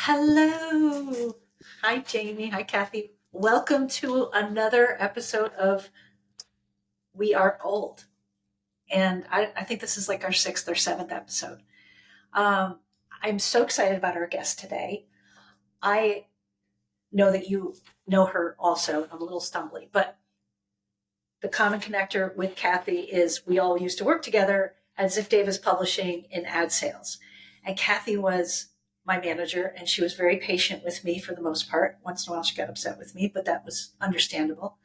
Hello. Hi, Jamie. Hi, Kathy. Welcome to another episode of We Are Gold. And I think this is like our sixth or seventh episode. Um, I'm so excited about our guest today. I know that you know her also. I'm a little stumbly, but the common connector with Kathy is we all used to work together at Ziff Davis Publishing in ad sales. And Kathy was my manager, and she was very patient with me for the most part. Once in a while, she got upset with me, but that was understandable.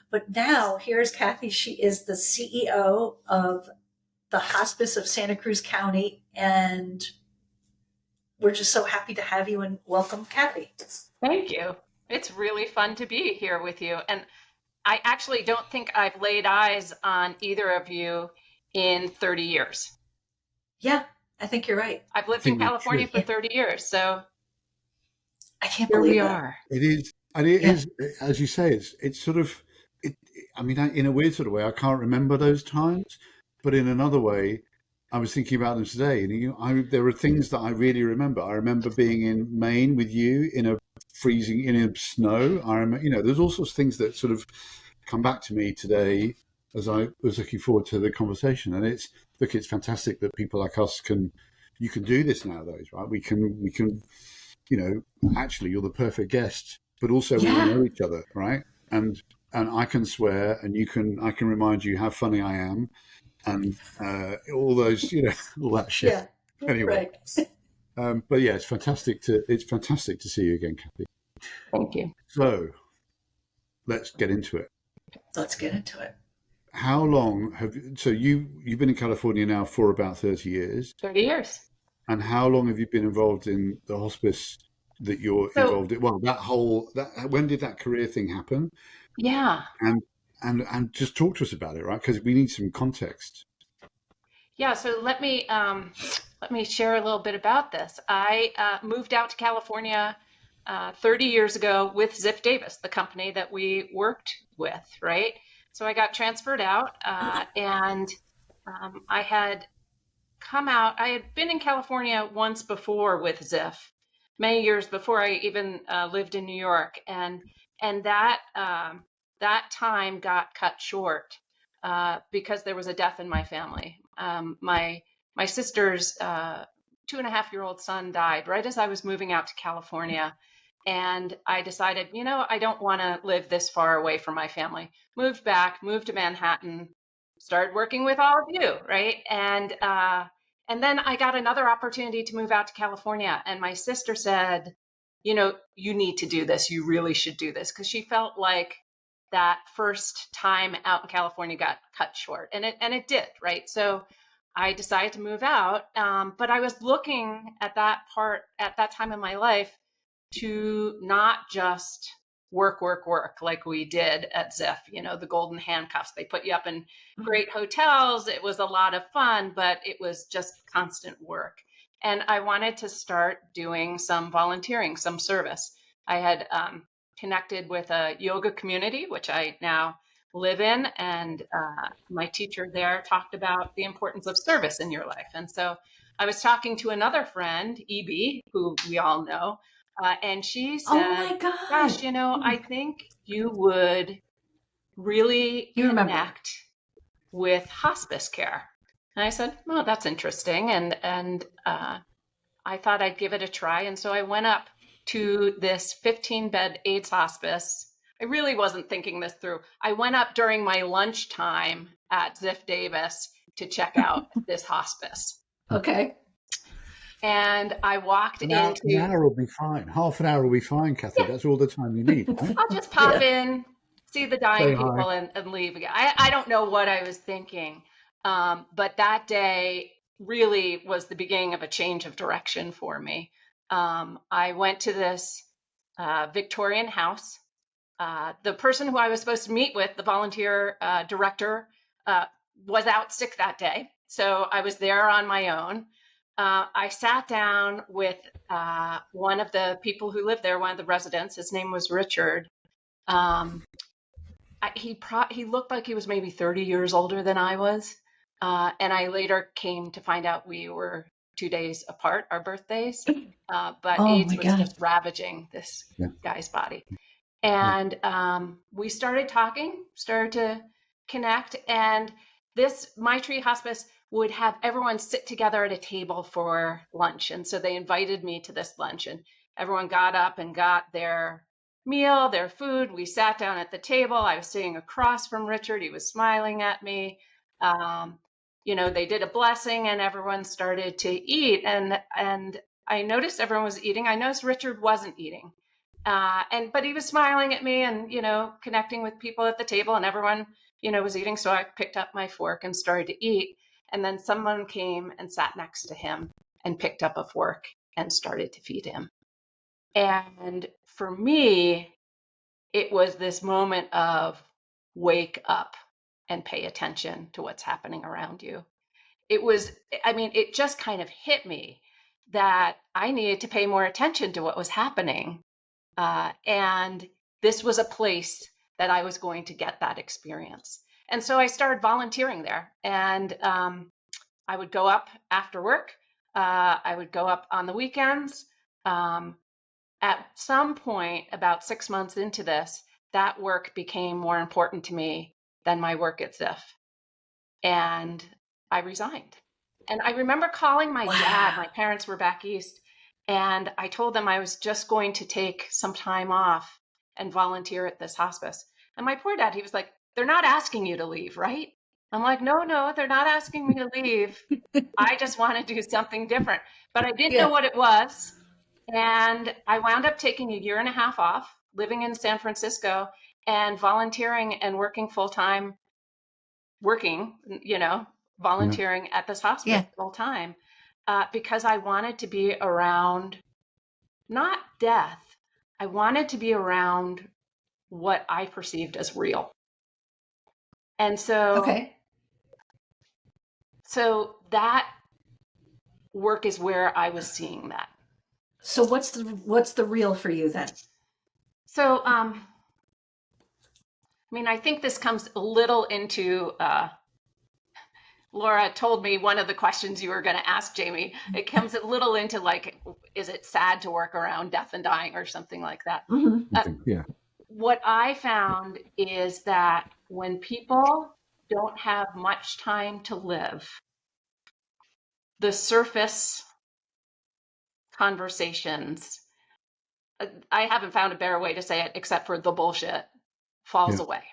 But now, here's Kathy. She is the CEO of the Hospice of Santa Cruz County, and we're just so happy to have you and welcome, Kathy. Thank you. It's really fun to be here with you. And I actually don't think I've laid eyes on either of you in 30 years. Yeah, I think you're right. I've lived in California for 30 years, so I can't here we believe it. are. It is, and it is, as you say, it's sort of, I mean, in a weird sort of way, I can't remember those times, but in another way, I was thinking about them today, and there are things that I really remember. I remember being in Maine with you in a snow. I remember, there's all sorts of things that sort of come back to me today as I was looking forward to the conversation. And it's fantastic that people like us you can do this nowadays, right? We can, actually you're the perfect guest, but also we know each other, right? And I can swear, and I can remind you how funny I am, and all those, all that shit. Yeah. Anyway, right. But yeah, it's fantastic to see you again, Cathy. Thank you. So let's get into it. Let's get into it. How long you've been in California now for about 30 years? 30 years. And how long have you been involved in the hospice that you're involved in? Well, when did that career thing happen? Yeah. And just talk to us about it, right? Because we need some context. Yeah. So let me share a little bit about this. I moved out to California 30 years ago with Ziff Davis, the company that we worked with, right? So I got transferred out, and I had come out. I had been in California once before with Ziff, many years before I even lived in New York, and that time got cut short because there was a death in my family. My sister's 2.5-year-old son died right as I was moving out to California. And I decided, I don't want to live this far away from my family. Moved to Manhattan, started working with all of you, right? And then I got another opportunity to move out to California. And my sister said, you need to do this. You really should do this. Because she felt like that first time out in California got cut short. And it did, right? So I decided to move out. But I was looking at that time in my life to not just work like we did at Ziff, the golden handcuffs. They put you up in great hotels. It was a lot of fun, but it was just constant work. And I wanted to start doing some volunteering, some service. I had connected with a yoga community, which I now live in. And my teacher there talked about the importance of service in your life. And so I was talking to another friend, EB, who we all know, and she said, "Oh my God, gosh, I think you would really connect with hospice care." And I said, "Oh, that's interesting." And I thought I'd give it a try. And so I went up to this 15-bed AIDS hospice. I really wasn't thinking this through. I went up during my lunchtime at Ziff Davis to check out this hospice. Okay. And I walked into... An hour will be fine. Half an hour will be fine, Cathy. Yeah. That's all the time you need. Right? I'll just pop in, see the dying people, and leave again. I don't know what I was thinking. But that day really was the beginning of a change of direction for me. I went to this Victorian house. The person who I was supposed to meet with, the volunteer director, was out sick that day. So I was there on my own. I sat down with one of the people who lived there, one of the residents. His name was Richard. He looked like he was maybe 30 years older than I was. And I later came to find out we were 2 days apart, our birthdays. But Oh AIDS my was God. just ravaging this Yeah. guy's body. Yeah. And we started talking, started to connect. And this My Tree Hospice would have everyone sit together at a table for lunch. And so they invited me to this lunch, and everyone got up and got their meal, their food. We sat down at the table. I was sitting across from Richard. He was smiling at me. Um, they did a blessing, and everyone started to eat. And I noticed everyone was eating. I noticed Richard wasn't eating. But he was smiling at me and, connecting with people at the table, and everyone, was eating. So I picked up my fork and started to eat. And then someone came and sat next to him and picked up a fork and started to feed him. And for me, it was this moment of wake up and pay attention to what's happening around you. It just kind of hit me that I needed to pay more attention to what was happening. And this was a place that I was going to get that experience. And so I started volunteering there. And I would go up after work. I would go up on the weekends. At some point, about 6 months into this, that work became more important to me than my work at Ziff. And I resigned. And I remember calling my dad. Wow. My parents were back east. And I told them I was just going to take some time off and volunteer at this hospice. And my poor dad, he was like, "They're not asking you to leave, right?" I'm like, no, they're not asking me to leave. I just want to do something different. But I didn't know Yeah. what it was. And I wound up taking a year and a half off, living in San Francisco and volunteering and working full time, Yeah. volunteering at this hospice Yeah. full time, because I wanted to be around not death. I wanted to be around what I perceived as real. And Okay. so that work is where I was seeing that. So what's the real for you then? So, I think this comes a little into, Laura told me one of the questions you were going to ask, Jamie. It comes a little into like, is it sad to work around death and dying or something like that? Mm-hmm. Yeah. What I found is that when people don't have much time to live, the surface conversations, I haven't found a better way to say it except for the bullshit, falls Yeah. away.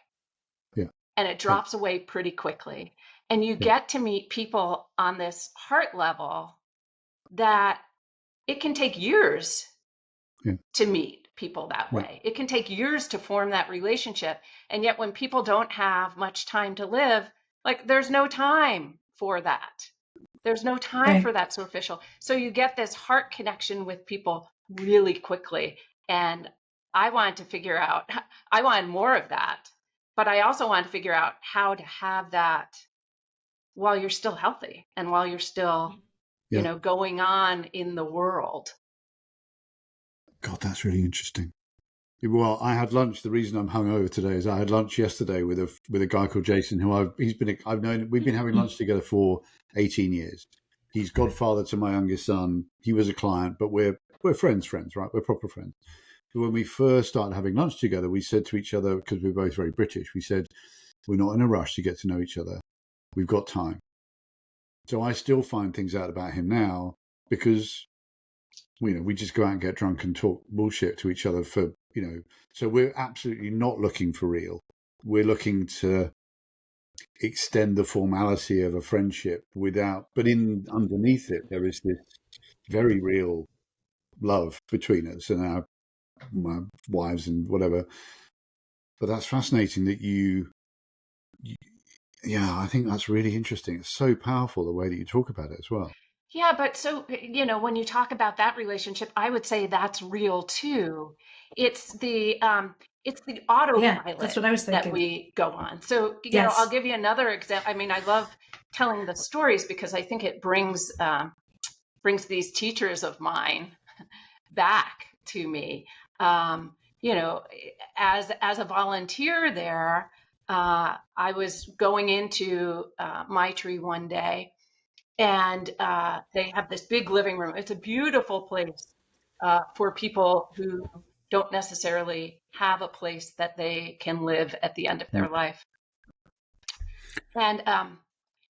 Yeah. And it drops away pretty quickly. And you Yeah. get to meet people on this heart level that it can take years Yeah. to meet people that Yeah. way. It can take years to form that relationship. And yet when people don't have much time to live, like there's no time for that. There's no time for Right. that superficial. So you get this heart connection with people really quickly. And I wanted to figure out, I wanted more of that, but I also wanted to figure out how to have that while you're still healthy and while you're still, Yeah. going on in the world. God, that's really interesting. Well, I had lunch. The reason I'm hungover today is I had lunch yesterday with a guy called Jason, who I've known. We've been having lunch together for 18 years. He's godfather to my youngest son. He was a client, but we're friends, right? We're proper friends. But when we first started having lunch together, we said to each other, because we're both very British, we said, we're not in a rush to get to know each other. We've got time. So I still find things out about him now because we just go out and get drunk and talk bullshit to each other so we're absolutely not looking for real. We're looking to extend the formality of a friendship but underneath it, there is this very real love between us and our wives and whatever. But that's fascinating that yeah, I think that's really interesting. It's so powerful the way that you talk about it as well. Yeah, but so, when you talk about that relationship, I would say that's real too. It's the Yeah, that's autopilot what I was that thinking. we go on. So, I'll Yes. give you another example. I love telling the stories because I think it brings these teachers of mine back to me. You know, as a volunteer there, I was going into My Tree one day, And they have this big living room. It's a beautiful place for people who don't necessarily have a place that they can live at the end of their life. And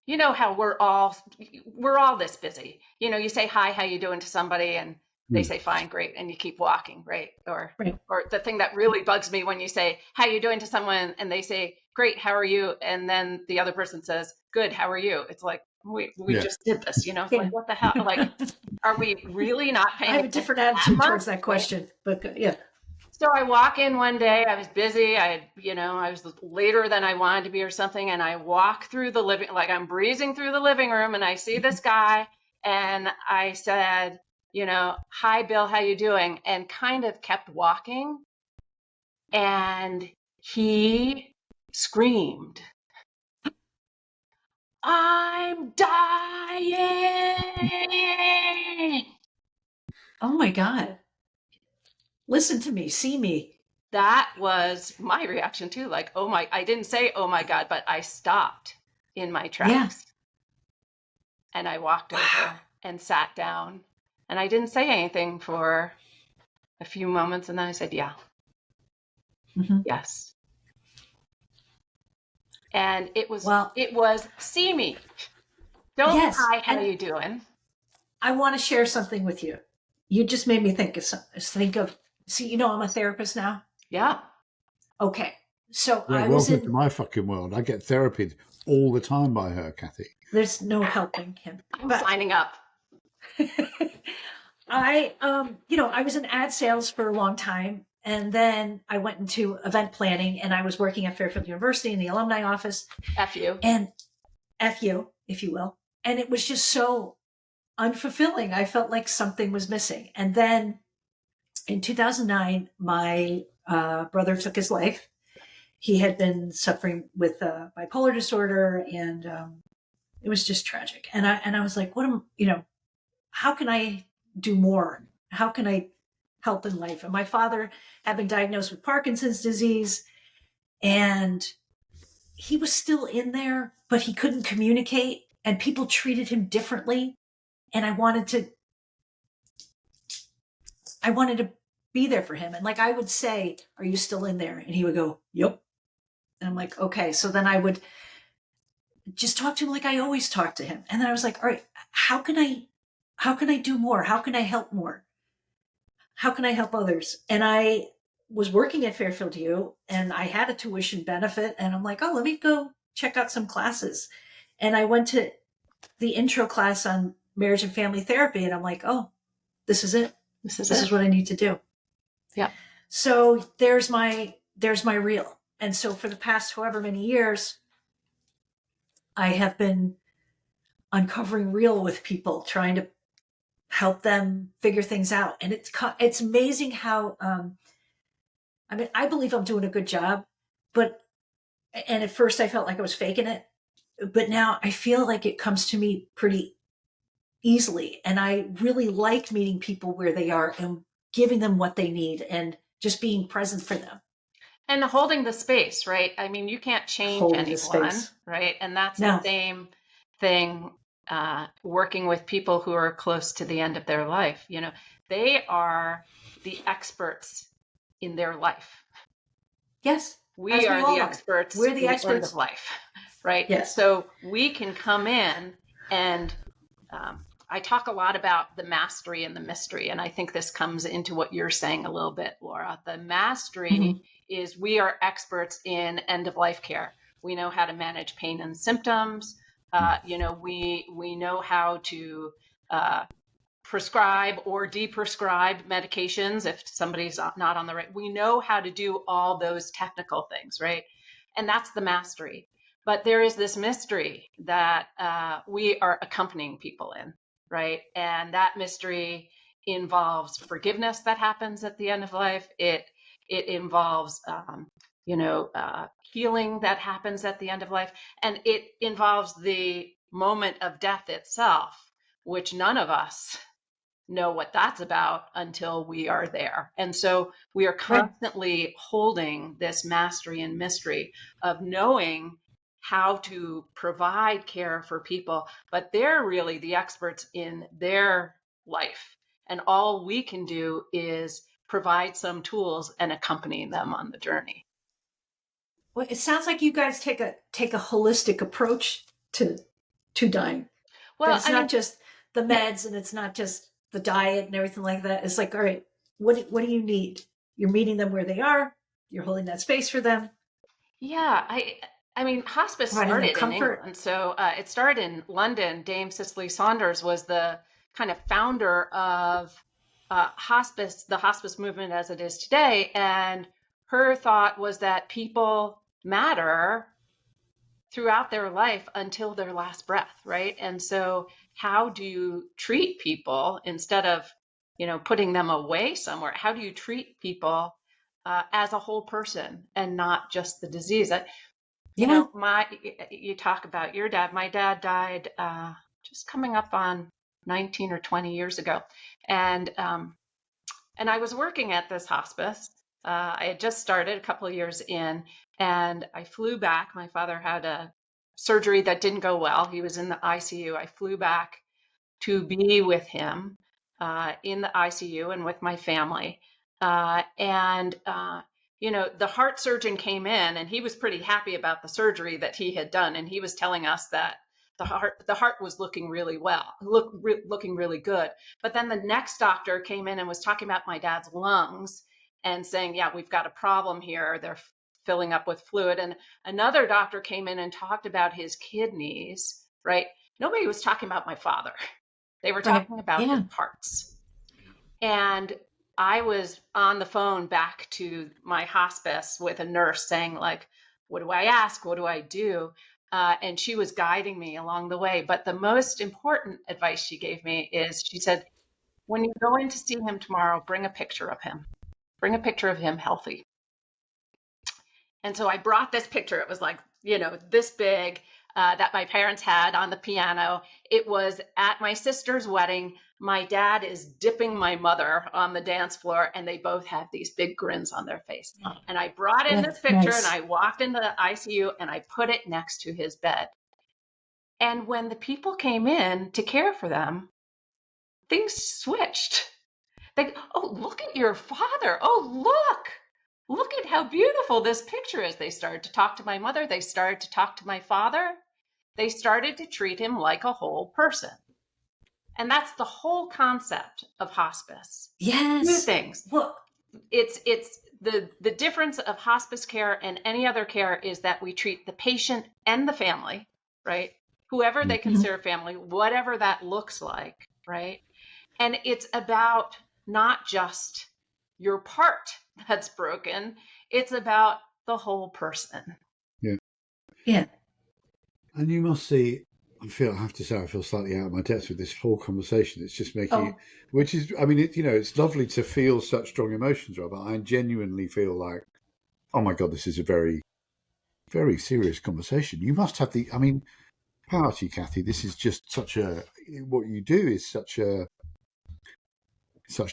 you know how we're all this busy. You know, you say hi, how you doing to somebody, and they say fine, great, and you keep walking, right? Or the thing that really bugs me when you say how you doing to someone and they say great, how are you, and then the other person says good, how are you? It's like we just did this, you know. It's like, what the hell? Like, are we really not paying I have a attention different that attitude much, towards that question, but yeah. So I walk in one day, I was busy. I was later than I wanted to be or something. And I walk through the living, like I'm breezing through the living room, and I see this guy, and I said, hi, Bill, how you doing? And kind of kept walking. And he screamed, I'm dying. Oh my God. Listen to me, see me. That was my reaction too. Like, oh my, I didn't say, oh my God, but I stopped in my tracks. And I walked over and sat down, and I didn't say anything for a few moments. And then I said, yeah, yes. And it was see me. Don't hi, how you doing? I want to share something with you. You just made me think of, see, I'm a therapist now. Yeah. Okay. So I was welcome to my fucking world. I get therapied all the time by her, Cathy. There's no helping him. I'm signing up. I was in ad sales for a long time. And then I went into event planning, and I was working at Fairfield University in the alumni office. F you. And F you, if you will. And it was just so unfulfilling. I felt like something was missing. And then in 2009, my brother took his life. He had been suffering with bipolar disorder, and it was just tragic. And I was like, how can I do more? How can I help in life? And my father had been diagnosed with Parkinson's disease, and he was still in there, but he couldn't communicate, and people treated him differently. And I wanted to be there for him. And like I would say, are you still in there? And he would go, yep. And I'm like, okay. So then I would just talk to him like I always talk to him. And then I was like, all right, how can I do more? How can I help more? How can I help others? And I was working at Fairfield U, and I had a tuition benefit, and I'm like, oh, let me go check out some classes. And I went to the intro class on marriage and family therapy, and I'm like, oh, this is it. This is what I need to do. Yeah. So there's my reel. And so for the past however many years, I have been uncovering real with people, trying to help them figure things out. And it's amazing how, I believe I'm doing a good job, and at first I felt like I was faking it, but now I feel like it comes to me pretty easily. And I really like meeting people where they are and giving them what they need and just being present for them. And holding the space, right? I mean, you can't change anyone, right? And that's the same thing, working with people who are close to the end of their life. They are the experts in their life. Yes. We are the experts. We're the experts in the end of life, right? Yes. So we can come in and I talk a lot about the mastery and the mystery. And I think this comes into what you're saying a little bit, Laura. The mastery is we are experts in end of life care. We know how to manage pain and symptoms. We know how to prescribe or deprescribe medications if somebody's not on the right. We know how to do all those technical things, right? And that's the mastery. But there is this mystery that we are accompanying people in, right? And that mystery involves forgiveness that happens at the end of life. It involves, healing that happens at the end of life. And it involves the moment of death itself, which none of us know what that's about until we are there. And so we are constantly holding this mastery and mystery of knowing how to provide care for people, but they're really the experts in their life. And all we can do is provide some tools and accompany them on the journey. Well, it sounds like you guys take a holistic approach to dying. That Well, it's I not mean, just the meds and it's not just the diet and everything like that. It's like, all right, what do you need? You're meeting them where they are. You're holding that space for them, yeah, I mean, hospice providing them started in comfort. England. So it started in London. Dame Cicely Saunders was the kind of founder of hospice, the hospice movement as it is today. And her thought was that people matter throughout their life until their last breath, right? And so how do you treat people instead of, putting them away somewhere? How do you treat people as a whole person and not just the disease? Yeah. You talk about your dad. My dad died just coming up on 19 or 20 years ago. And I was working at this hospice. I had just started a couple of years in, and I flew back. My father had a surgery that didn't go well. He was in the ICU. I flew back to be with him in the ICU and with my family. The heart surgeon came in, and he was pretty happy about the surgery that he had done, and he was telling us that the heart was looking really looking really good. But then the next doctor came in and was talking about my dad's lungs and saying, yeah, we've got a problem here. They're filling up with fluid. And another doctor came in and talked about his kidneys, right? Nobody was talking about my father. They were Right. talking about his Yeah. parts. And I was on the phone back to my hospice with a nurse saying, like, what do I ask? What do I do? And she was guiding me along the way. But the most important advice she gave me is she said, when you go in to see him tomorrow, bring a picture of him. Bring a picture of him healthy. And so I brought this picture. It was like, this big that my parents had on the piano. It was at my sister's wedding. My dad is dipping my mother on the dance floor, and they both have these big grins on their face. And I brought in this picture and I walked into the ICU and I put it next to his bed. And when the people came in to care for them, things switched. Like, oh, look at your father. Oh, look at how beautiful this picture is. They started to talk to my mother. They started to talk to my father. They started to treat him like a whole person. And that's the whole concept of hospice. Yes. Two things. Well, It's the difference of hospice care and any other care is that we treat the patient and the family, right? Whoever they consider family, whatever that looks like, right? And it's about not just your part that's broken, it's about the whole person. Yeah. Yeah. And you must see, I have to say, I feel slightly out of my depth with this whole conversation. It's just making which is, I mean, it's lovely to feel such strong emotions, Rob. I genuinely feel like, oh my God, this is a very, very serious conversation. You must have power to you, Cathy. This is just what you do is such an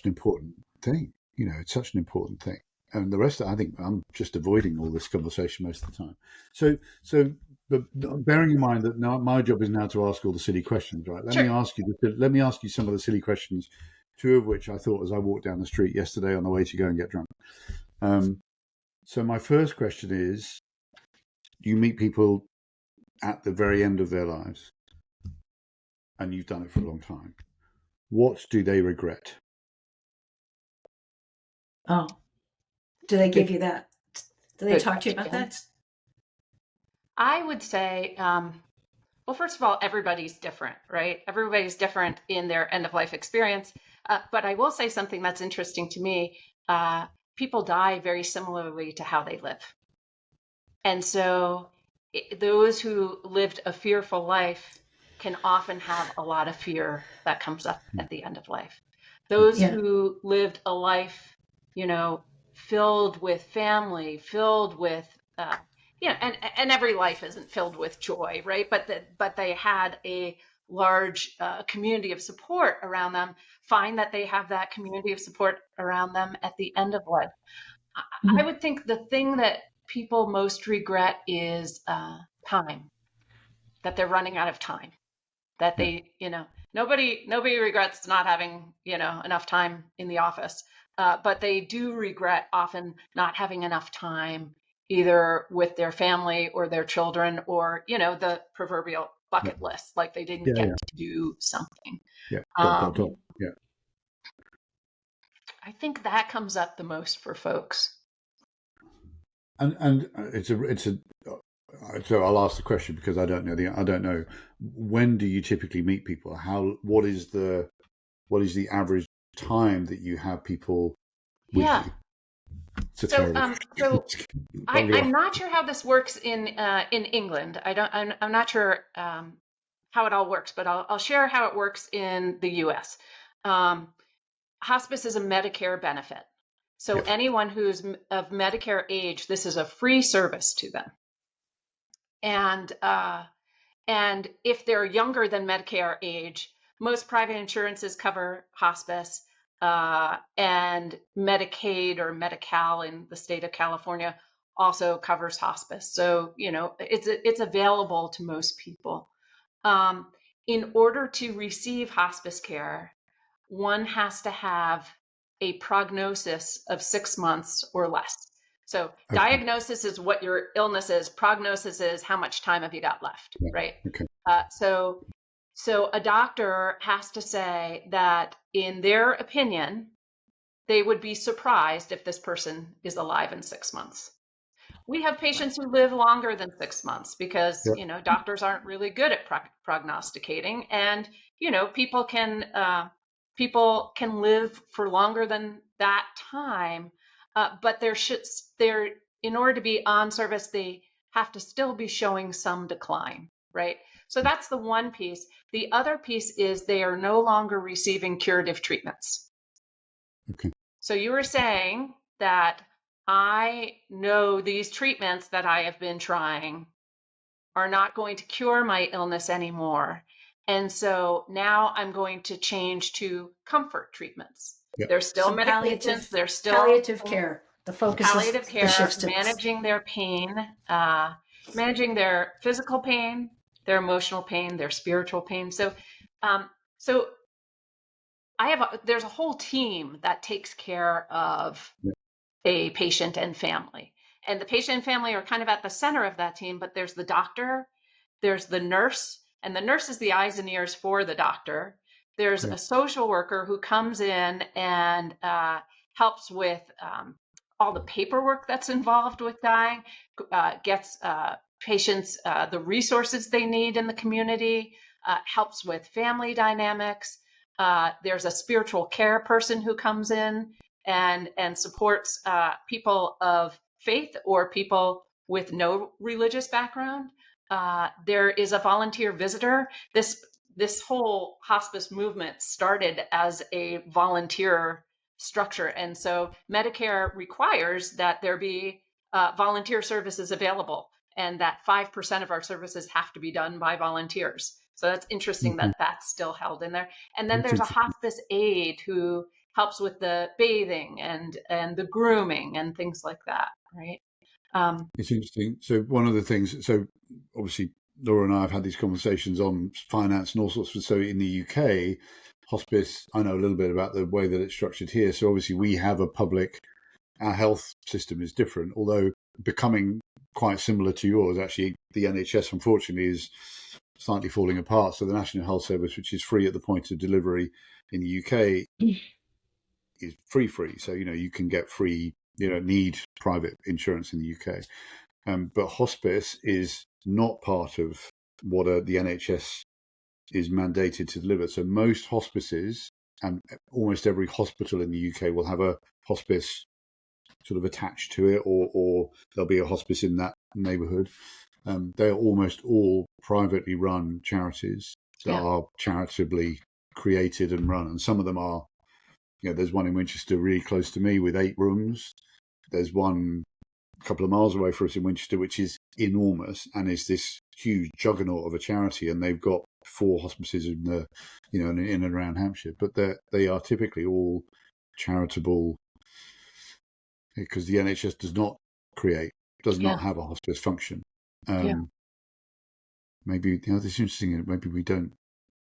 important thing. It's such an important thing. And the rest, I think I'm just avoiding all this conversation most of the time. So but bearing in mind that now my job is now to ask all the silly questions, right? Let me ask you some of the silly questions, two of which I thought as I walked down the street yesterday on the way to go and get drunk. So my first question is, you meet people at the very end of their lives, and you've done it for a long time. What do they regret? Oh, do they give you that? Do they Good talk to you about question. that? I would say, well, first of all, everybody's different, right? Everybody's different in their end of life experience. But I will say something that's interesting to me. People die very similarly to how they live. And so those who lived a fearful life can often have a lot of fear that comes up at the end of life. Those who lived a life, filled with family, filled with, and every life isn't filled with joy, right? But they had a large community of support around them, find that they have that community of support around them at the end of life. I would think the thing that people most regret is time, that they're running out of time, that Yeah. they, nobody regrets not having, enough time in the office, but they do regret often not having enough time either with their family or their children, or, the proverbial Yeah. bucket list, like they didn't Yeah. get Yeah. to do something. Yeah. Dot, dot, dot. Um, Yeah. I think that comes up the most for folks. And so I'll ask the question because I don't know. I don't know. When do you typically meet people? What is the average time that you have people with Yeah. you? It's a So, terrible so question. I'm not sure how this works in England. I'm not sure how it all works, but I'll share how it works in the U.S. Um, Hospice is a Medicare benefit, so Yes. anyone who's of Medicare age, this is a free service to them. And if they're younger than Medicare age, most private insurances cover hospice, and Medicaid or Medi-Cal in the state of California also covers hospice. So, it's available to most people. In order to receive hospice care, one has to have a prognosis of 6 months or less. So Okay. diagnosis is what your illness is. Prognosis is how much time have you got left, Yeah. right? Okay. So a doctor has to say that in their opinion, they would be surprised if this person is alive in 6 months. We have patients who live longer than 6 months because, Yeah. doctors aren't really good at prognosticating, and, people can live for longer than that time. But in order to be on service, they have to still be showing some decline, right? So that's the one piece. The other piece is they are no longer receiving curative treatments. Okay. So you were saying that I know these treatments that I have been trying are not going to cure my illness anymore. And so now I'm going to change to comfort treatments. Yeah. There's still So medications, there's still palliative care. The focus is palliative the care, shifts to managing their pain, managing their physical pain, their emotional pain, their spiritual pain. Um, so there's a whole team that takes care of Yeah. a patient and family. And the patient and family are kind of at the center of that team, but there's the doctor, there's the nurse, and the nurse is the eyes and ears for the doctor. There's Yeah. a social worker who comes in and helps with all the paperwork that's involved with dying, gets patients the resources they need in the community, helps with family dynamics. There's a spiritual care person who comes in and supports people of faith or people with no religious background. There is a volunteer visitor. This whole hospice movement started as a volunteer structure, and so Medicare requires that there be volunteer services available, and that 5% of our services have to be done by volunteers. So that's interesting Okay. that that's still held in there. And then That's there's a interesting. hospice aide who helps with the bathing and the grooming and things like that, right? It's interesting. So one of the things, so obviously Laura and I have had these conversations on finance and all sorts of. So in the UK, hospice, I know a little bit about the way that it's structured here. So obviously we have our health system is different, although becoming quite similar to yours. Actually, the NHS unfortunately is slightly falling apart. So the National Health Service, which is free at the point of delivery in the UK, is free. So you can get free. You don't need private insurance in the UK. But hospice is not part of what the NHS is mandated to deliver. So most hospices and almost every hospital in the UK will have a hospice sort of attached to it, or there'll be a hospice in that neighbourhood. They're almost all privately run charities that Yeah. are charitably created and run. And some of them are, there's one in Winchester really close to me with 8 rooms. There's one a couple of miles away from us in Winchester, which is enormous and is this huge juggernaut of a charity. And they've got 4 hospices in in and around Hampshire, but they are typically all charitable because the NHS does not Yeah. have a hospice function. Yeah. maybe, this is interesting, maybe we don't,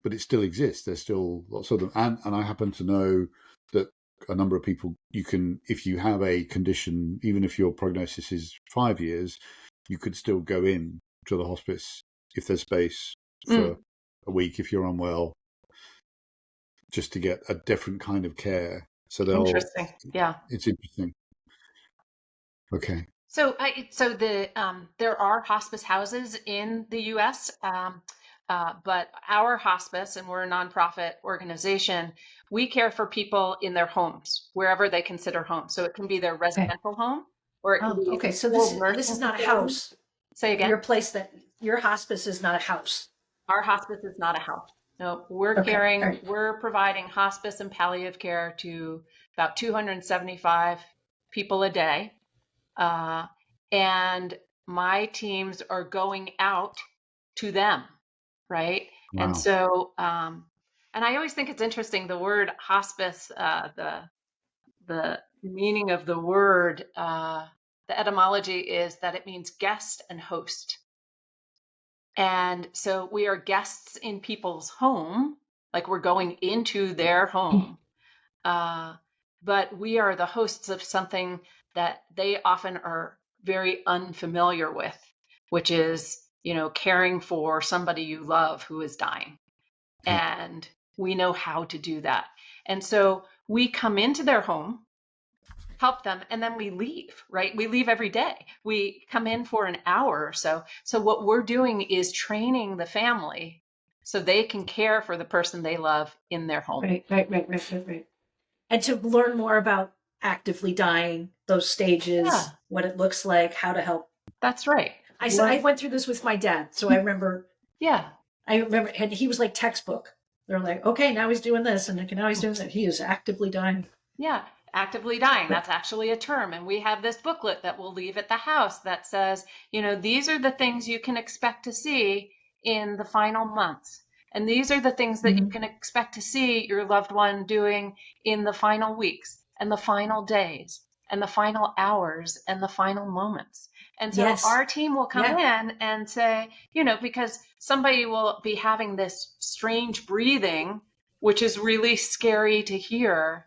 but it still exists. There's still lots of them. And I happen to know that a number of people, you can, if you have a condition, even if your prognosis is 5 years, you could still go in to the hospice if there's space for a week if you're unwell, just to get a different kind of care. So Interesting. Yeah. it's interesting. Okay. So, there are hospice houses in the U.S., but our hospice, and we're a nonprofit organization, we care for people in their homes, wherever they consider home. So it can be their residential home, or it can be Okay. So skilled this is nursing not a facility. house. Say again. Your hospice is not a house. Our hospice is not a house. No, we're Okay. caring, Right. we're providing hospice and palliative care to about 275 people a day. And my teams are going out to them, right? Wow. And so, and I always think it's interesting, the word hospice, the meaning of the word, the etymology is that it means guest and host. And so we are guests in people's home, like we're going into their home. But we are the hosts of something that they often are very unfamiliar with, which is, caring for somebody you love who is dying. Yeah. And we know how to do that. And so we come into their home, help them, and then we leave, right? We leave every day. We come in for an hour or so. So what we're doing is training the family so they can care for the person they love in their home. Right. And to learn more about actively dying, those stages, Yeah. what it looks like, how to help. That's right. I went through this with my dad, so I remember. Yeah. And he was like textbook. They're like, okay, now he's doing this, and now he's doing that. He is actively dying. Yeah, actively dying. That's actually a term. And we have this booklet that we'll leave at the house that says, these are the things you can expect to see in the final months. And these are the things that you can expect to see your loved one doing in the final weeks and the final days and the final hours and the final moments. And so our team will come in and say, because somebody will be having this strange breathing, which is really scary to hear.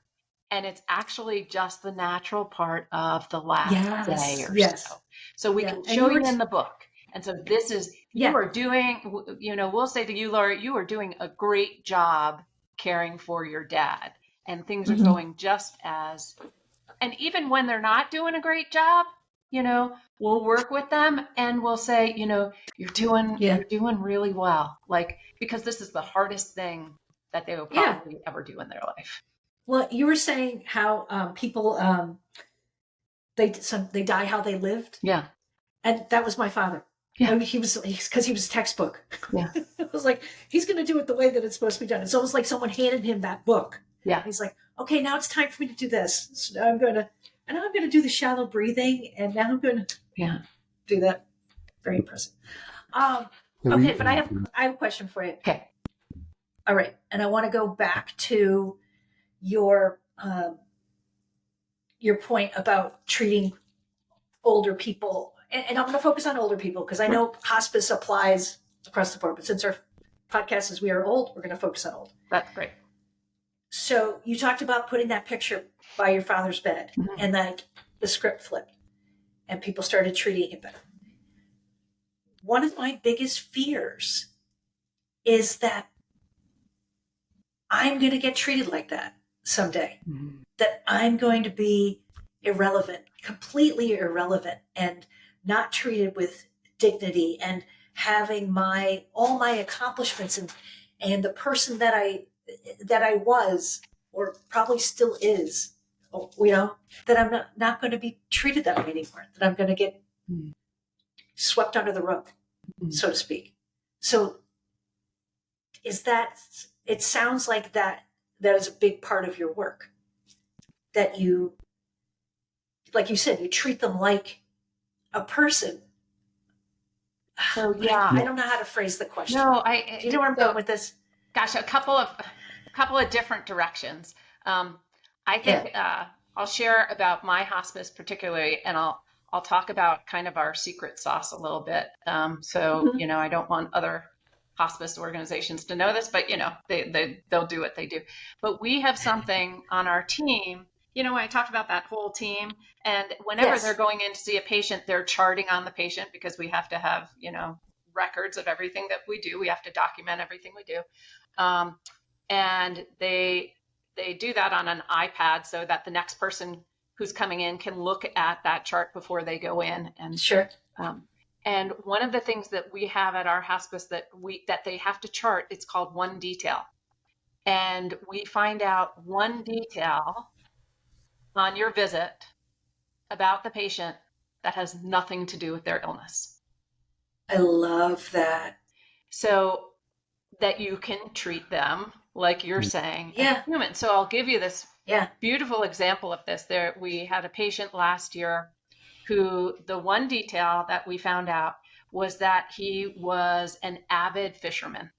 And it's actually just the natural part of the last day or so. So we can show you in the book. And so this is, you are doing, we'll say to you, Laura, you are doing a great job caring for your dad. And things are going just as, and even when they're not doing a great job, we'll work with them and we'll say, you're doing really well. Like, because this is the hardest thing that they will probably ever do in their life. Well, you were saying how people they die how they lived. Yeah, and that was my father. Yeah, he was textbook. Yeah, it was like he's going to do it the way that it's supposed to be done. It's almost like someone handed him that book. Yeah, he's like, okay, now it's time for me to do this. So now I'm going to do the shallow breathing, and now I'm going to do that. Very impressive. Okay, but I have a question for you. Okay. All right, and I want to go back to your point about treating older people, and I'm going to focus on older people because I know hospice applies across the board. But since our podcast is "We Are Old," we're going to focus on old. That's great. So you talked about putting that picture by your father's bed, and then the script flipped, and people started treating it better. One of my biggest fears is that I'm going to get treated like that someday, that I'm going to be irrelevant, completely irrelevant, and not treated with dignity, and having all my accomplishments and the person that I was, or probably still is, that I'm not going to be treated that way anymore, that I'm going to get swept under the rug, so to speak. So it sounds like that is a big part of your work, that you, like you said, you treat them like a person. So yeah, I don't know how to phrase the question. No, do you know where I'm going with this? Gosh, a couple of different directions. I think I'll share about my hospice particularly, and I'll I'll talk about kind of our secret sauce a little bit. Mhm. I don't want other hospice organizations to know this, but they'll do what they do. But we have something on our team. When I talked about that whole team, and whenever they're Yes. going in to see a patient, they're charting on the patient because we have to have, records of everything that we do. We have to document everything we do. Um, and they do that on an iPad so that the next person who's coming in can look at that chart before they go in. Sure. Um, and one of the things that we have at our hospice that they have to chart, it's called one detail. And we find out one detail on your visit about the patient that has nothing to do with their illness. I love that. So that you can treat them like you're saying as Yeah. a human. So I'll give you this Yeah. beautiful example of this. We had a patient last year who the one detail that we found out was that he was an avid fisherman,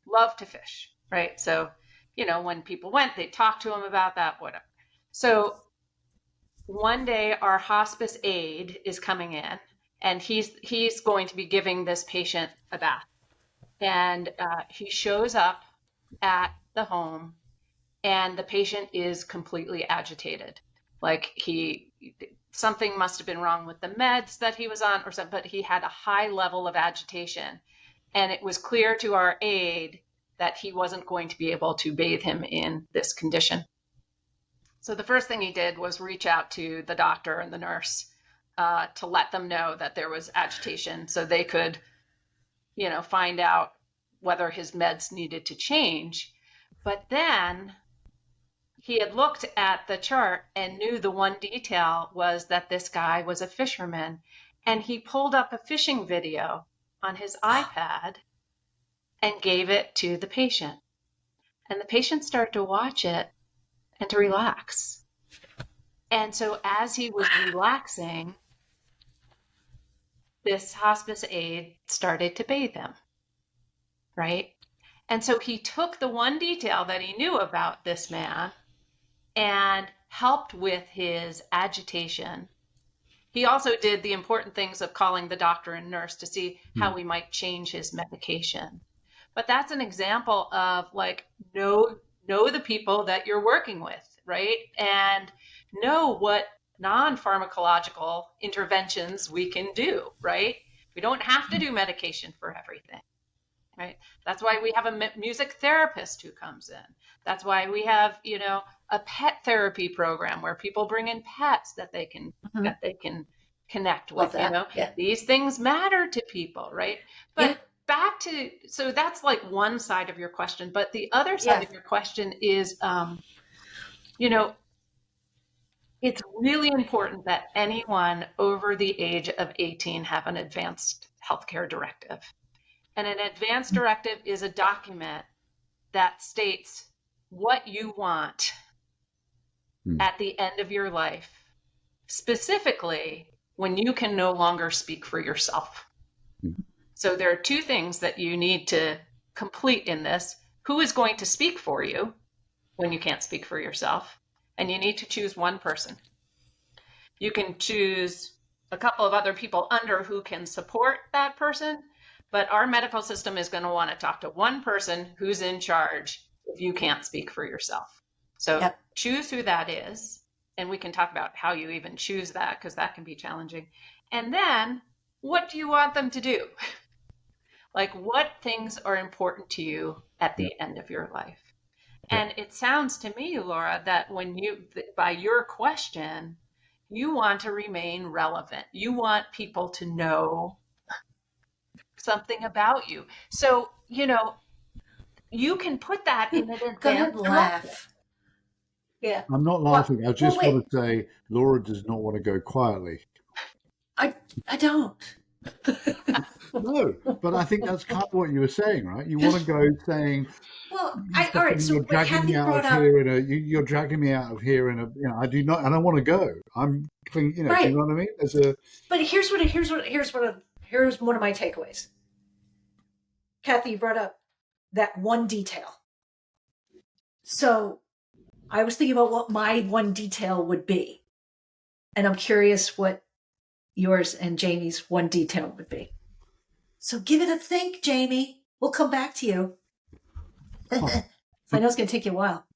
loved to fish, right? So, when people went, they talked to him about that, whatever. So one day our hospice aide is coming in and he's going to be giving this patient a bath. And he shows up at the home and the patient is completely agitated. Like something must have been wrong with the meds that he was on or something, but he had a high level of agitation. And it was clear to our aide that he wasn't going to be able to bathe him in this condition. So the first thing he did was reach out to the doctor and the nurse to let them know that there was agitation so they could, find out whether his meds needed to change. But then he had looked at the chart and knew the one detail was that this guy was a fisherman. And he pulled up a fishing video on his iPad and gave it to the patient. And the patient started to watch it and to relax. And so as he was relaxing, this hospice aide started to bathe him, right? And so he took the one detail that he knew about this man and helped with his agitation. He also did the important things of calling the doctor and nurse to see how we might change his medication. But that's an example of like know the people that you're working with, right? And know what non-pharmacological interventions we can do, right? We don't have to do medication for everything, right? That's why we have a music therapist who comes in. That's why we have, a pet therapy program where people bring in pets that they can connect Love with. that. Yeah. These things matter to people, right? But Yeah. back to, so that's like one side of your question, but the other side of your question is, it's really important that anyone over the age of 18 have an advanced healthcare directive. And an advanced directive is a document that states what you want at the end of your life, specifically when you can no longer speak for yourself. So there are two things that you need to complete in this. Who is going to speak for you when you can't speak for yourself? And you need to choose one person. You can choose a couple of other people under who can support that person, but our medical system is going to want to talk to one person who's in charge if you can't speak for yourself. So choose who that is, and we can talk about how you even choose that because that can be challenging. And then what do you want them to do? Like what things are important to you at the end of your life? And it sounds to me, Laura, that by your question, you want to remain relevant. You want people to know something about you. So, you can put that in an advanced Go ahead and directive. laugh. Yeah. I'm not laughing. I just wait. want to say Laura does not want to go quietly. I don't. No, but I think that's kind of what you were saying, right? You want to go saying, Well, all right. So you're what dragging Cathy me out brought of up, here you're dragging me out of here I do not, I don't want to go. I'm clean, do you know what I mean? But here's one of my takeaways. Cathy brought up that one detail. So I was thinking about what my one detail would be. And I'm curious what yours and Jamie's one detail would be. So give it a think, Jamie. We'll come back to you. So I know it's going to take you a while.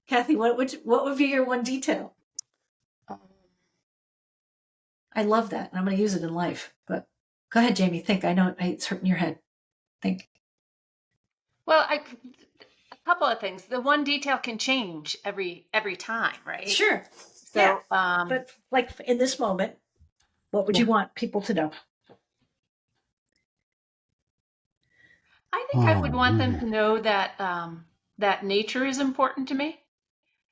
Cathy, what would be your one detail? I love that, and I'm going to use it in life. But go ahead, Jamie. Think. I know it's hurting your head. Think. Well, a couple of things. The one detail can change every time, right? Sure. So, yeah. But like in this moment, what would you want people to know? I think I would want them to know that that nature is important to me.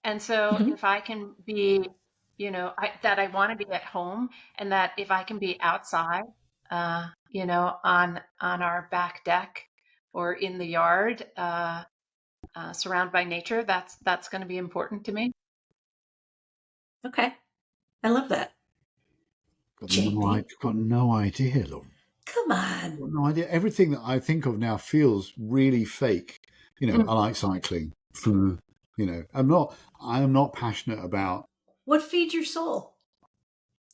And so if I can be, that I want to be at home, and that if I can be outside, on our back deck or in the yard, surrounded by nature, that's going to be important to me. Okay. I love that. Got no idea, Lauren. Come on. Got no idea. Everything that I think of now feels really fake. I like cycling. I am not passionate about. What feeds your soul?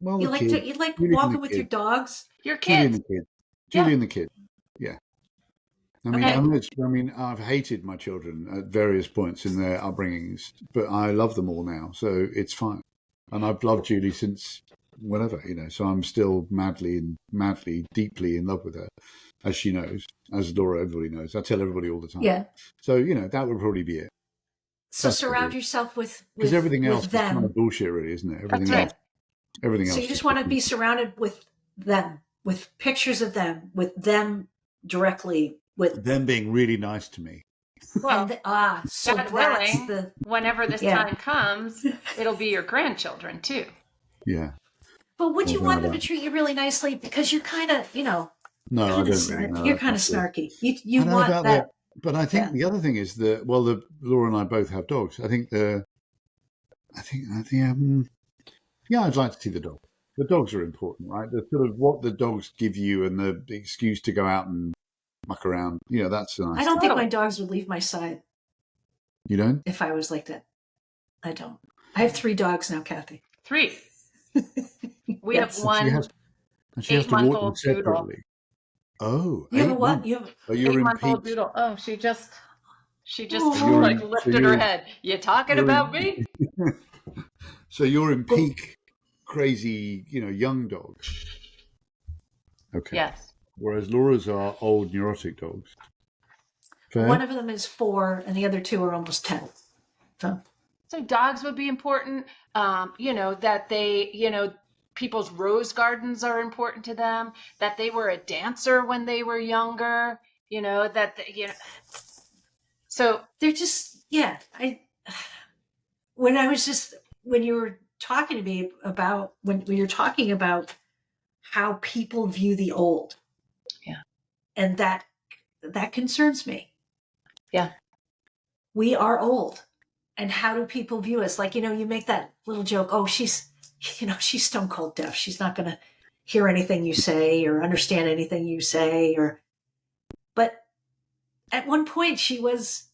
Well, you like walking with your dogs? Your kids. Julie and the kid. Yeah. I've hated my children at various points in their upbringings, but I love them all now, so it's fine. And I've loved Julie since whenever, so I'm still madly, deeply in love with her, as she knows, as Laura, everybody knows. I tell everybody all the time. Yeah. So, that would probably be it. So surround yourself with because everything else is them. kind of bullshit, really, isn't it? Everything else. So you just want to be surrounded with them, with pictures of them, with them directly, with them being really nice to me. Well, so God willing, whenever this time comes, it'll be your grandchildren too. Yeah. But would you want them to treat you really nicely? Because you're kind of, No, I don't really know. You're kind of snarky. You want that. But I think the other thing is that, Laura and I both have dogs. I'd like to see the dog. The dogs are important, right? The sort of what the dogs give you and the excuse to go out and muck around. That's nice. I don't think my dogs would leave my side. You don't? If I was like that. I don't. I have 3 dogs now, Cathy. 3. We have one. She has to walk them separately. Oh, you have a what? You have an 8-month-old doodle. Oh, she just lifted her head. You talking about me? So you're in peak crazy, young dogs. Okay. Yes. Whereas Laura's are old neurotic dogs. Fair? One of them is 4 and the other 2 are almost 10. So dogs would be important. That they, people's rose gardens are important to them, that they were a dancer when they were younger, so they're just, when you were talking to me about, when you're talking about how people view the old. Yeah. And that concerns me. Yeah. We are old. And how do people view us? Like, you make that little joke, oh, she's stone cold deaf. She's not going to hear anything you say or understand anything you say. But at one point she was,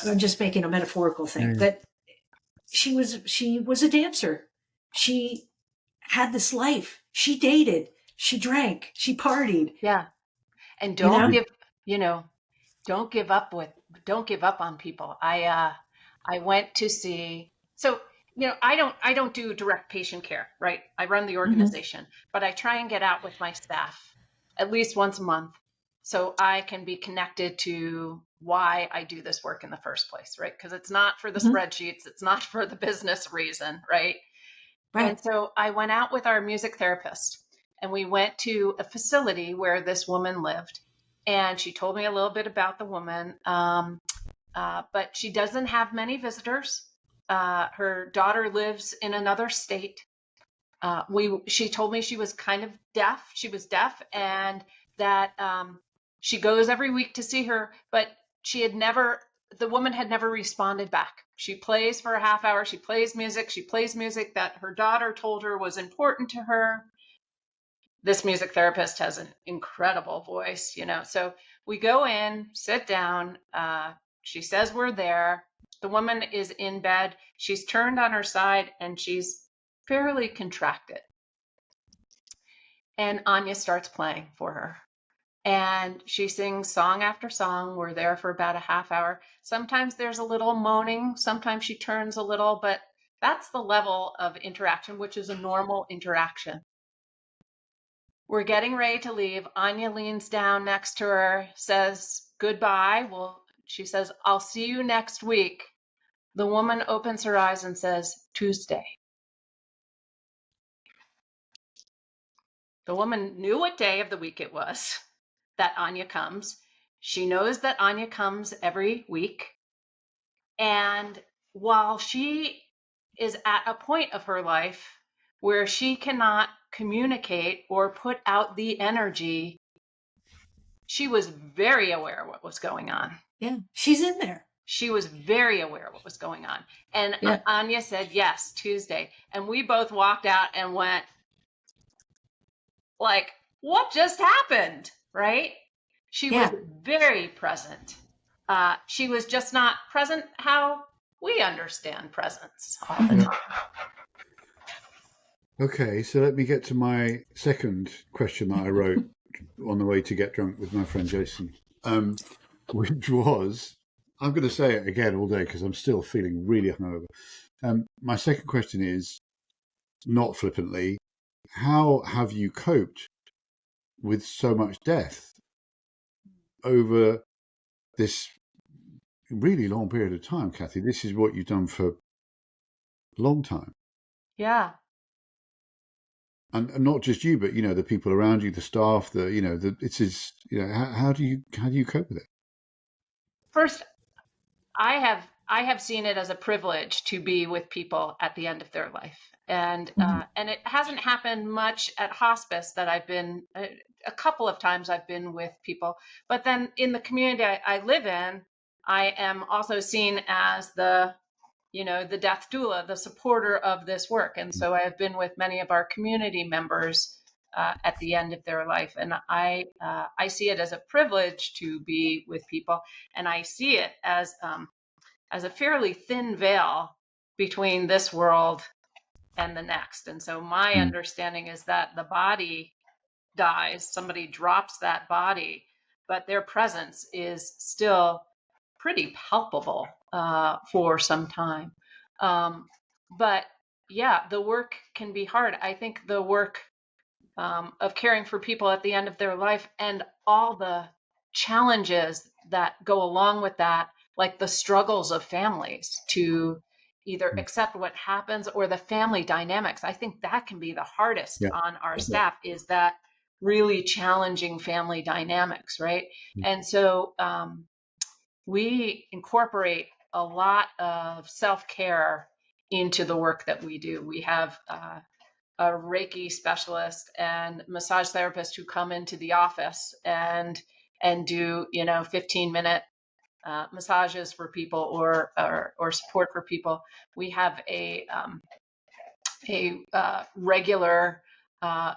I'm just making a metaphorical thing, that she was a dancer. She had this life. She dated. She drank. She partied. Yeah. And don't give up on people. I went to see, so, I don't do direct patient care, right? I run the organization, but I try and get out with my staff at least once a month so I can be connected to why I do this work in the first place, right? Because it's not for the spreadsheets. It's not for the business reason, right? And so I went out with our music therapist and we went to a facility where this woman lived. And she told me a little bit about the woman. But she doesn't have many visitors. Her daughter lives in another state. She told me she was kind of deaf. She was deaf, and that she goes every week to see her, but the woman had never responded back. She plays for a half hour. She plays music that her daughter told her was important to her. This music therapist has an incredible voice, so we go in, sit down, she says we're there. The woman is in bed. She's turned on her side and she's fairly contracted. and Anya starts playing for her. And she sings song after song. We're there for about a half hour. Sometimes there's a little moaning. Sometimes she turns a little, but that's the level of interaction, which is a normal interaction. We're getting ready to leave. Anya leans down next to her, says goodbye. Well, she says, I'll see you next week. The woman opens her eyes and says, Tuesday. The woman knew what day of the week it was that Anya comes. She knows that Anya comes every week. And while she is at a point of her life where she cannot communicate or put out the energy, she was very aware of what was going on. Yeah, she's in there. She was very aware of what was going on. And Yeah. Anya said, yes, Tuesday. And we both walked out and went, like, what just happened? Right? She was very present. She was just not present how we understand presence all the time. Okay, so let me get to my second question that I wrote on the way to get drunk with my friend Jason, which was, I'm going to say it again all day because I'm still feeling really hungover. My second question is, not flippantly, how have you coped with so much death over this really long period of time, Cathy? This is what you've done for a long time. Yeah. And not just you, but the people around you, the staff, how do you cope with it? First, I have seen it as a privilege to be with people at the end of their life, and it hasn't happened much at hospice that I've been. A couple of times I've been with people, but then in the community I live in, I am also seen as the death doula, the supporter of this work. And so I have been with many of our community members at the end of their life. And I see it as a privilege to be with people. And I see it as a fairly thin veil between this world and the next. And so my understanding is that the body dies, somebody drops that body, but their presence is still pretty palpable for some time. But yeah, the work can be hard. I think the work of caring for people at the end of their life and all the challenges that go along with that, like the struggles of families to either accept what happens or the family dynamics. I think that can be the hardest on our staff, is that really challenging family dynamics, right? And so we incorporate a lot of self-care into the work that we do. We have a Reiki specialist and massage therapist who come into the office and do 15-minute massages for people or support for people. We have a regular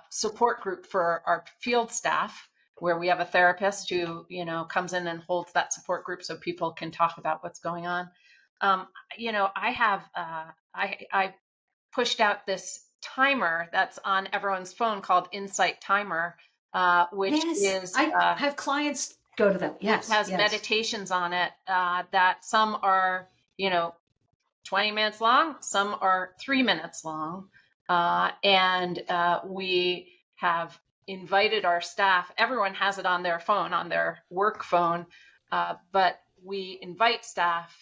support group for our field staff, where we have a therapist who comes in and holds that support group so people can talk about what's going on. I pushed out this timer that's on everyone's phone called Insight Timer, which is I have clients go to that. Yes, it has meditations on it that some are 20 minutes long, some are 3 minutes long, and we have invited our staff. Everyone has it on their phone, on their work phone, but we invite staff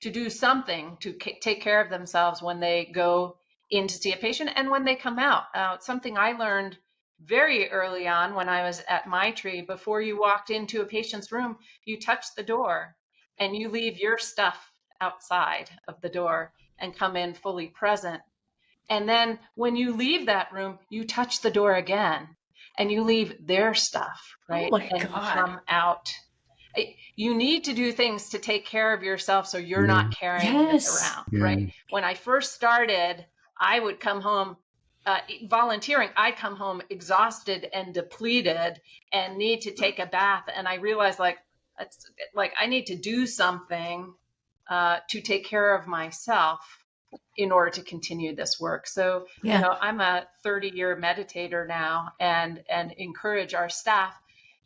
to do something to take care of themselves when they go in to see a patient and when they come out. Something I learned very early on when I was at Maitri: before you walked into a patient's room, you touch the door and you leave your stuff outside of the door and come in fully present. And then when you leave that room, you touch the door again and you leave their stuff, right? Oh my and God. You come out. You need to do things to take care of yourself so you're not carrying it around, right? When I first started, I would come home volunteering. I'd come home exhausted and depleted and need to take a bath. And I realized I need to do something to take care of myself. in order to continue this work. So, Yeah. I'm a 30-year meditator now, and encourage our staff.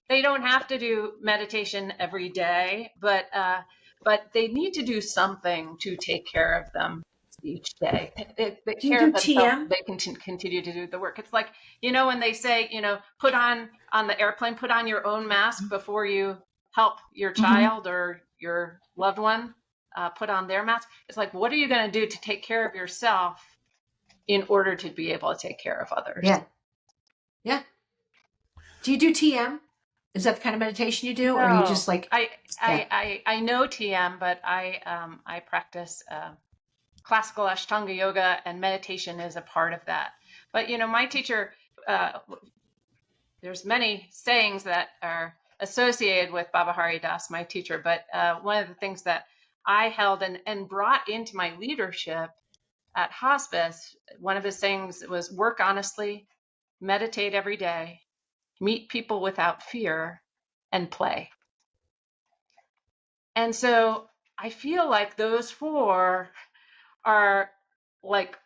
They don't have to do meditation every day, but they need to do something to take care of them each day. They Do you care do of themselves so TM? they can continue to do the work. It's like, when they say, put on the airplane, put on your own mask before you help your child or your loved one put on their mask. It's like, what are you going to do to take care of yourself in order to be able to take care of others? Yeah. Yeah. Do you do TM? Is that the kind of meditation you do? No, or are you just like, I know TM, but I practice classical Ashtanga yoga, and meditation is a part of that. But my teacher, there's many sayings that are associated with Baba Hari Das, my teacher. But one of the things that I held and brought into my leadership at Hospice, one of his sayings was, work honestly, meditate every day, meet people without fear, and play. And so I feel like those four are like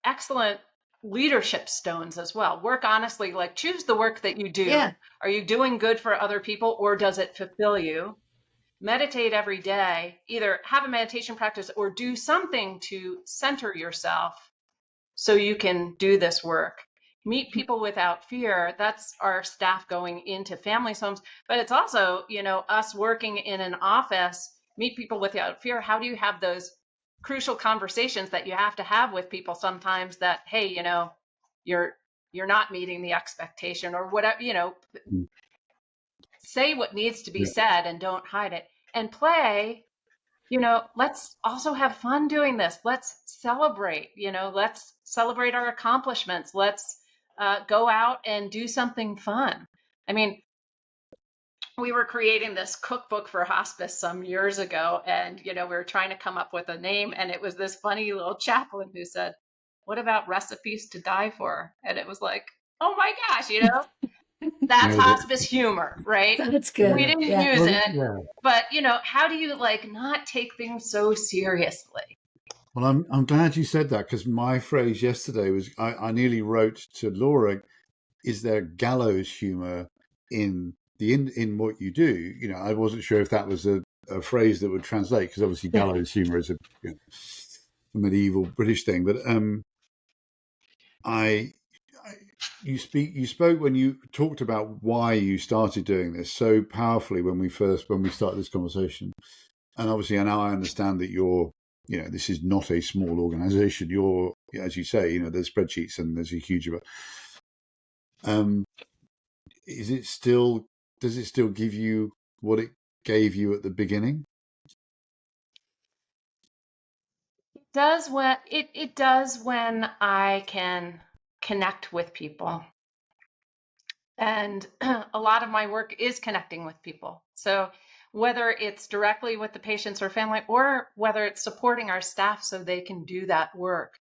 excellent leadership stones as well. Work honestly, like choose the work that you do. Yeah. Are you doing good for other people, or does it fulfill you? Meditate every day, either have a meditation practice or do something to center yourself so you can do this work. Meet people without fear. That's our staff going into families' homes, but it's also, us working in an office. Meet people without fear. How do you have those crucial conversations that you have to have with people sometimes that, hey, you're not meeting the expectation or whatever, say what needs to be said and don't hide it. And play, let's also have fun doing this. Let's celebrate, let's celebrate our accomplishments. Let's go out and do something fun. I mean, we were creating this cookbook for hospice some years ago, and, we were trying to come up with a name, and it was this funny little chaplain who said, what about recipes to die for? And it was like, oh my gosh, that's hospice humor, right? That's good. We didn't Yeah. use it, Yeah. but how do you not take things so seriously? Well, I'm glad you said that, because my phrase yesterday was I nearly wrote to Laura, is there gallows humor in what you do? I wasn't sure if that was a phrase that would translate, because obviously gallows humor is a medieval British thing. But you spoke when you talked about why you started doing this so powerfully when we started this conversation, and obviously now I understand that you're, this is not a small organization. You're, as you say, there's spreadsheets and there's a huge amount. Does it still give you what it gave you at the beginning? It does when I can connect with people. And a lot of my work is connecting with people. So whether it's directly with the patients or family, or whether it's supporting our staff so they can do that work.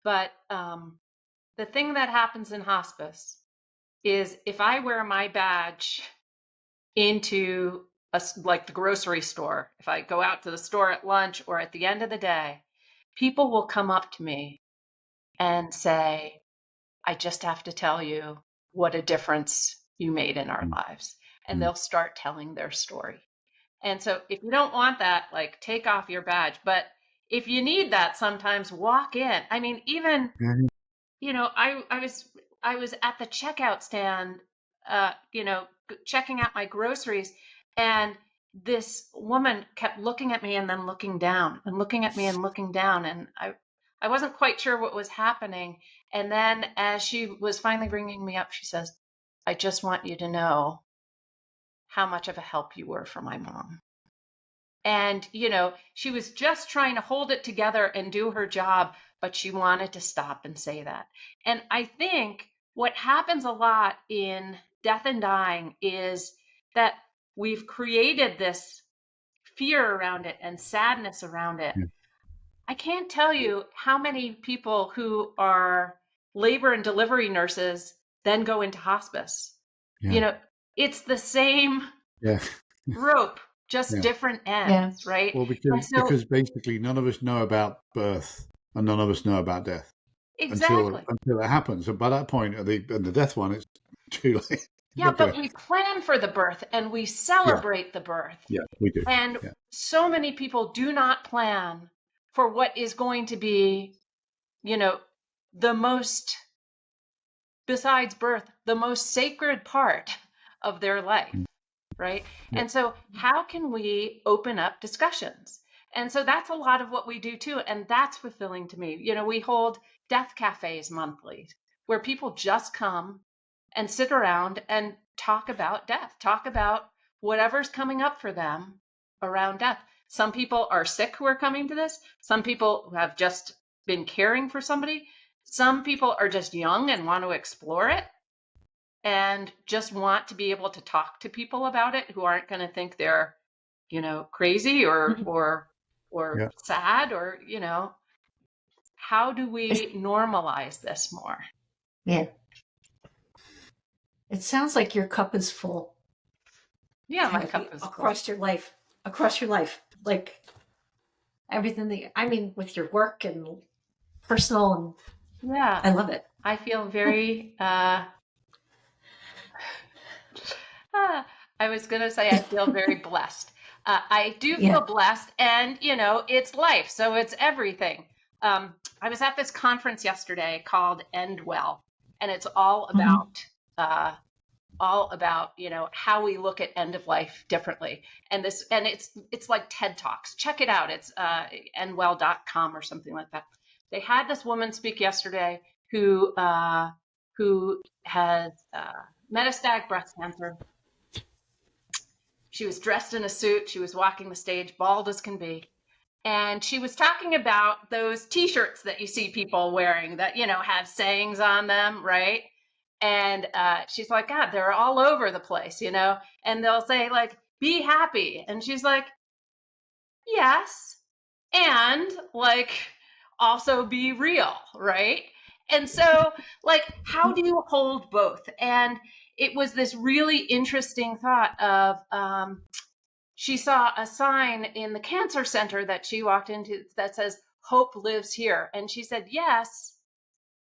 But the thing that happens in hospice is if I wear my badge into like the grocery store, if I go out to the store at lunch or at the end of the day, people will come up to me and say, I just have to tell you what a difference you made in our lives. And they'll start telling their story. And so if you don't want that, take off your badge. But if you need that, sometimes walk in. I mean, even, I was at the checkout stand, checking out my groceries, and this woman kept looking at me and then looking down and looking at me and looking down. And I wasn't quite sure what was happening. And then as she was finally bringing me up, she says, I just want you to know how much of a help you were for my mom. And, she was just trying to hold it together and do her job, but she wanted to stop and say that. And I think what happens a lot in death and dying is that we've created this fear around it and sadness around it. I can't tell you how many people who are labor and delivery nurses then go into hospice. It's the same rope just Yeah. different ends, right? Well, And so because basically none of us know about birth and none of us know about death exactly. until it happens. And by that point, the death one, it's too late. Yeah, Okay. but we plan for the birth and we celebrate the birth. Yeah, we do. And Yeah. so many people do not plan for what is going to be, the most, besides birth, the most sacred part of their life, right? Yeah. And so how can we open up discussions? And so that's a lot of what we do too. And that's fulfilling to me. We hold death cafes monthly where people just come and sit around and talk about death, talk about whatever's coming up for them around death. Some people are sick who are coming to this. Some people who have just been caring for somebody. Some people are just young and want to explore it and just want to be able to talk to people about it who aren't going to think they're, crazy or Yeah. sad or, how do we normalize this more? Yeah. It sounds like your cup is full. Yeah, my cup is across your life, like everything with your work and personal, and yeah, I love it. I feel very I was going to say I feel very blessed. I do feel blessed, and it's life, so it's everything. I was at this conference yesterday called End Well, and it's all about how we look at end of life differently. And it's like TED Talks. Check it out. It's endwell.com or something like that. They had this woman speak yesterday who has metastatic breast cancer. She was dressed in a suit. She was walking the stage, bald as can be. And she was talking about those T-shirts that you see people wearing that, have sayings on them, right? And she's like, God, they're all over the place, and they'll say like, be happy. And she's like, yes. And like, also be real, right? And so like, how do you hold both? And it was this really interesting thought of, she saw a sign in the cancer center that she walked into that says, hope lives here. And she said, yes,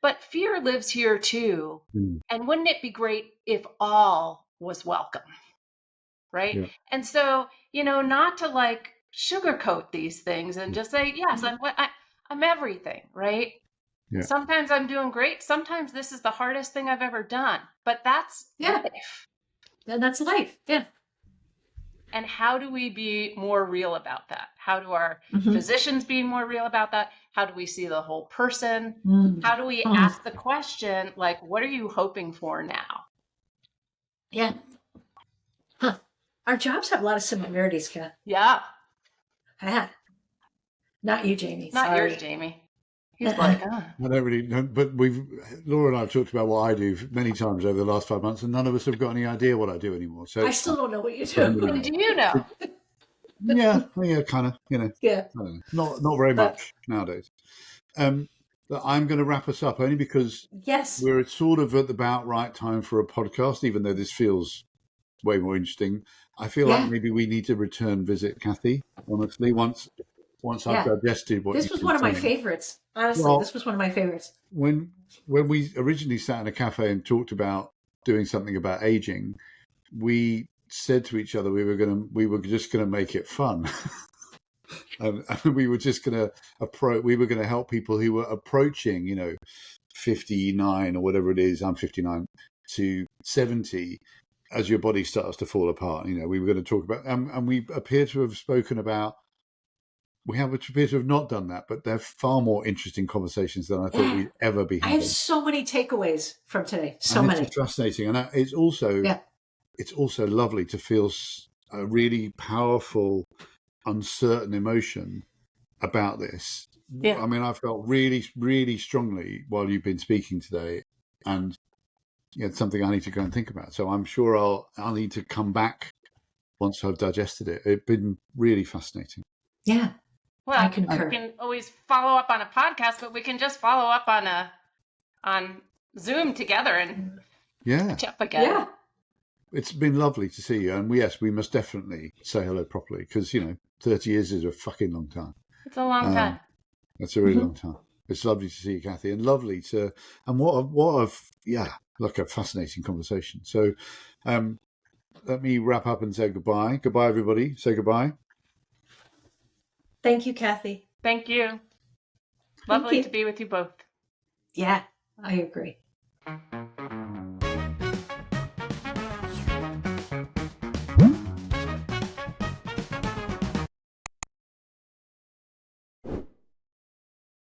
but fear lives here too. Mm. And wouldn't it be great if all was welcome? Right. Yeah. And so, not to like sugarcoat these things and just say, yes, I'm everything. Right. Yeah. Sometimes I'm doing great. Sometimes this is the hardest thing I've ever done, but that's life. And that's life. Yeah. And how do we be more real about that? How do our physicians be more real about that? How do we see the whole person? How do we ask the question, like, what are you hoping for now? Yeah. Huh. Our jobs have a lot of similarities, Kat. Yeah. Not you, Jamie. Not Sorry. yours, Jamie. He's like, I don't really know, but Laura and I have talked about what I do many times over the last 5 months, and none of us have got any idea what I do anymore. So I still don't know what you do. And do you know? Yeah, kind of, Yeah. I don't know. Not very much nowadays. But I'm going to wrap us up only because we're sort of at the about right time for a podcast, even though this feels way more interesting. I feel like maybe we need to return visit Cathy, honestly, once I've digested what this was one of my favorites. Honestly, this was one of my favorites. When we originally sat in a cafe and talked about doing something about aging, we said to each other we were just gonna make it fun. and we were just gonna help people who were approaching, 59 or whatever it is. I'm 59 to 70. As your body starts to fall apart, we were going to talk about, and we appear to have spoken about. We appear to have not done that, but they're far more interesting conversations than I thought we'd ever be having. I have so many takeaways from today. It's fascinating, and it's also lovely to feel a really powerful, uncertain emotion about this. Yeah. I mean, I felt really, really strongly while you've been speaking today, and it's something I need to go and think about. So I'm sure I'll need to come back once I've digested it. It's been really fascinating. Yeah. Well, I concur. We can always follow up on a podcast, but we can just follow up on Zoom together and catch up again. Yeah. it's been lovely to see you. And yes, we must definitely say hello properly because, 30 years is a fucking long time. It's a long time. That's a really Mhm. long time. It's lovely to see you, Cathy, and lovely to, and like a fascinating conversation. So, let me wrap up and say goodbye. Goodbye, everybody. Say goodbye. Thank you, Cathy. Thank you. Thank Lovely you. to be with you both. Yeah, I agree.